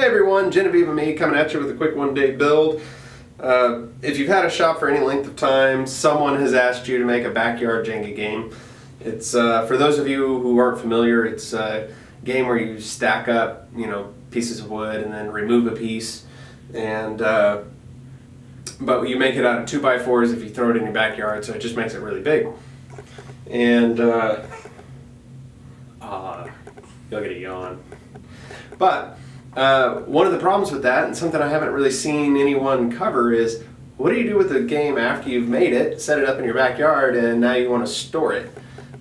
Hey everyone, Genevieve and me coming at you with a quick one-day build. If you've had a shop for any length of time, someone has asked you to make a backyard Jenga game. It's for those of you who aren't familiar, it's a game where you stack up, pieces of wood and then remove a piece, and but you make it out of 2x4s if you throw it in your backyard, so it just makes it really big. And you'll get a yawn. But one of the problems with that, and something I haven't really seen anyone cover, is what do you do with the game after you've made it, set it up in your backyard, and now you want to store it?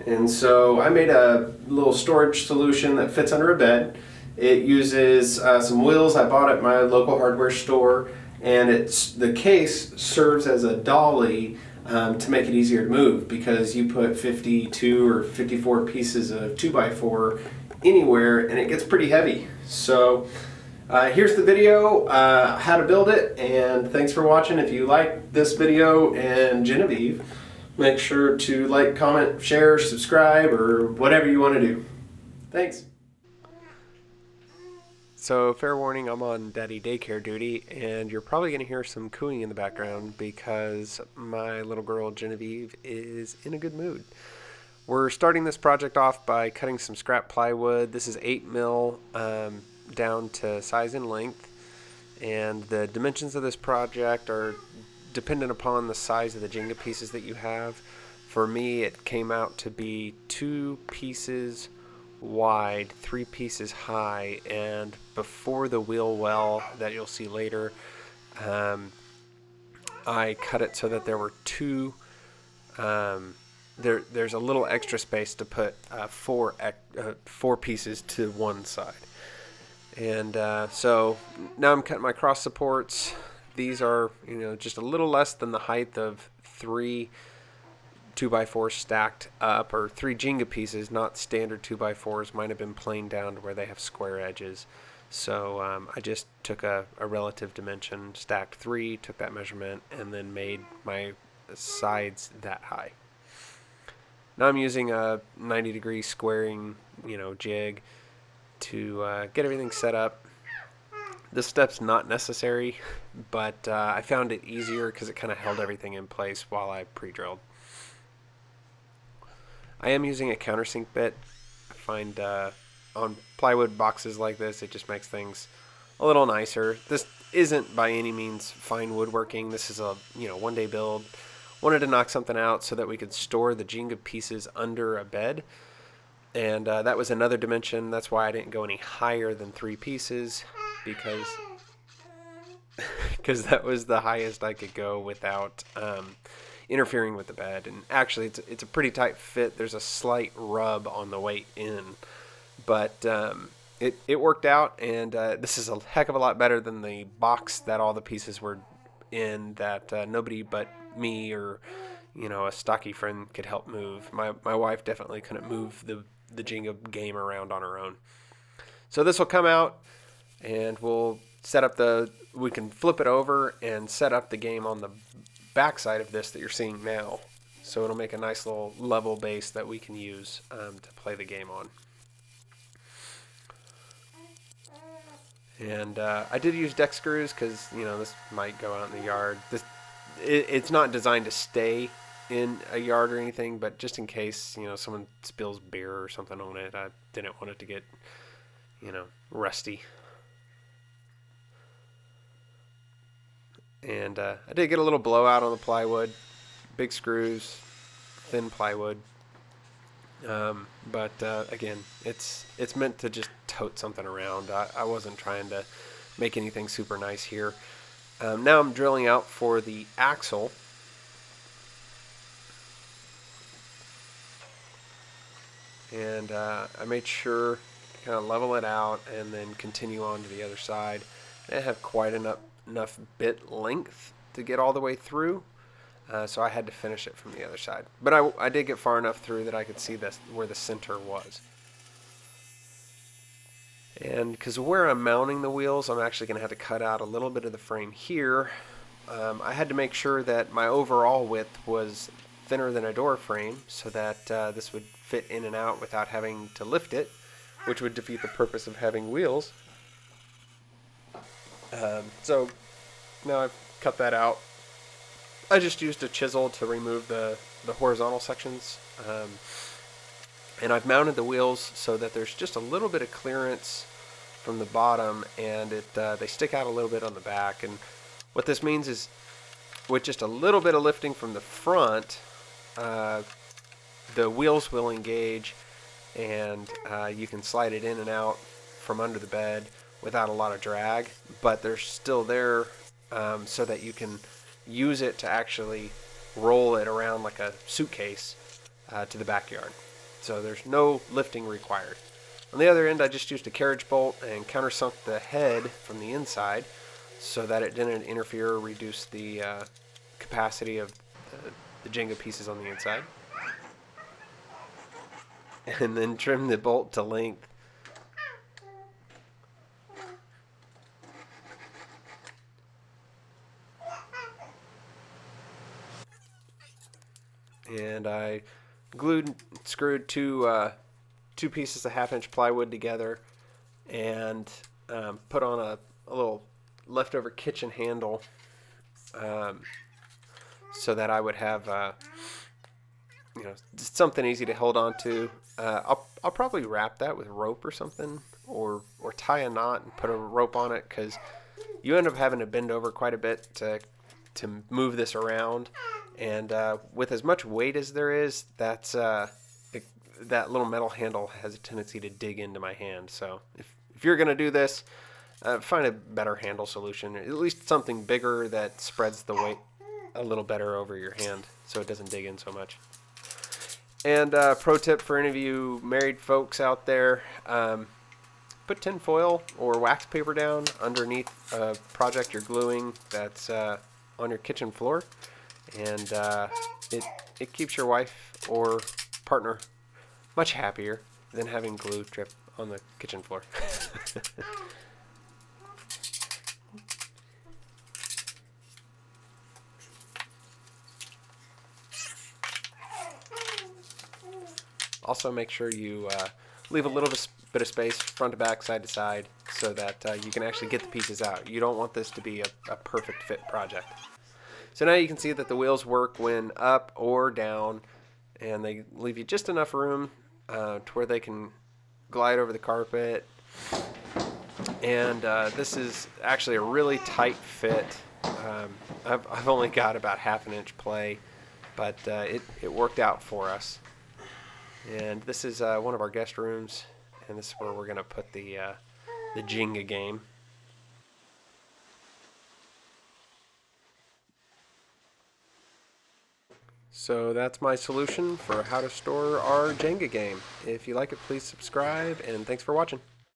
And so I made a little storage solution that fits under a bed. It uses some wheels I bought at my local hardware store, and the case serves as a dolly to make it easier to move, because you put 52 or 54 pieces of 2x4 anywhere and it gets pretty heavy. So here's the video, how to build it, and thanks for watching. If you like this video and Genevieve, make sure to like, comment, share, subscribe, or whatever you want to do. Thanks. So fair warning, I'm on daddy daycare duty, and you're probably going to hear some cooing in the background because my little girl Genevieve is in a good mood. We're starting this project off by cutting some scrap plywood. This is 8mm down to size and length, and the dimensions of this project are dependent upon the size of the Jenga pieces that you have. For me, it came out to be 2 pieces wide, 3 pieces high, and before the wheel well that you'll see later, I cut it so that there were 2 there's a little extra space to put 4 pieces to one side. And so now I'm cutting my cross supports. These are just a little less than the height of 3 2x4s stacked up, or 3 Jenga pieces, not standard 2x4s. Mine have been planed down to where they have square edges. So I just took a relative dimension, stacked 3, took that measurement, and then made my sides that high. Now I'm using a 90-degree squaring, jig to get everything set up. This step's not necessary, but I found it easier because it kind of held everything in place while I pre-drilled. I am using a countersink bit. I find on plywood boxes like this, it just makes things a little nicer. This isn't by any means fine woodworking. This is a one-day build. Wanted to knock something out so that we could store the Jenga pieces under a bed, and that was another dimension. That's why I didn't go any higher than 3 pieces, because that was the highest I could go without interfering with the bed. And actually it's a pretty tight fit. There's a slight rub on the way in, but it worked out, and this is a heck of a lot better than the box that all the pieces were in, that nobody but me or a stocky friend could help move. My wife definitely couldn't move the Jenga game around on her own. So this will come out, and we'll set up we can flip it over and set up the game on the back side of this that you're seeing now. So it'll make a nice little level base that we can use to play the game on. And I did use deck screws because this might go out in the yard. It's not designed to stay in a yard or anything, but just in case someone spills beer or something on it, I didn't want it to get rusty. And I did get a little blowout on the plywood, big screws, thin plywood. But again, it's meant to just tote something around. I wasn't trying to make anything super nice here. Now I'm drilling out for the axle. And I made sure to kind of level it out and then continue on to the other side. I didn't have quite enough bit length to get all the way through. So I had to finish it from the other side. But I did get far enough through that I could see where the center was. And because where I'm mounting the wheels, I'm actually going to have to cut out a little bit of the frame here. I had to make sure that my overall width was thinner than a door frame, so that this would fit in and out without having to lift it, which would defeat the purpose of having wheels. So now I've cut that out. I just used a chisel to remove the horizontal sections. And I've mounted the wheels so that there's just a little bit of clearance from the bottom, and they stick out a little bit on the back. And what this means is, with just a little bit of lifting from the front, the wheels will engage, and you can slide it in and out from under the bed without a lot of drag, but they're still there so that you can use it to actually roll it around like a suitcase to the backyard. So there's no lifting required. On the other end, I just used a carriage bolt and countersunk the head from the inside so that it didn't interfere or reduce the capacity of the Jenga pieces on the inside. And then trim the bolt to length. And I screwed two pieces of 1/2-inch plywood together, and put on a little leftover kitchen handle, so that I would have just something easy to hold on to. I'll probably wrap that with rope or something, or tie a knot and put a rope on it, because you end up having to bend over quite a bit to move this around. And with as much weight as there is, that little metal handle has a tendency to dig into my hand. So if you're going to do this, find a better handle solution, at least something bigger that spreads the weight a little better over your hand so it doesn't dig in so much. And pro tip for any of you married folks out there, put tinfoil or wax paper down underneath a project you're gluing that's on your kitchen floor. And it keeps your wife or partner much happier than having glue drip on the kitchen floor. Also, make sure you leave a little bit of space front to back, side to side, so that you can actually get the pieces out. You don't want this to be a perfect fit project. So now you can see that the wheels work when up or down, and they leave you just enough room to where they can glide over the carpet. And this is actually a really tight fit. I've only got about 1/2 inch play, but it worked out for us. And this is one of our guest rooms, and this is where we're going to put the Jenga game. So that's my solution for how to store our Jenga game. If you like it, please subscribe, and thanks for watching.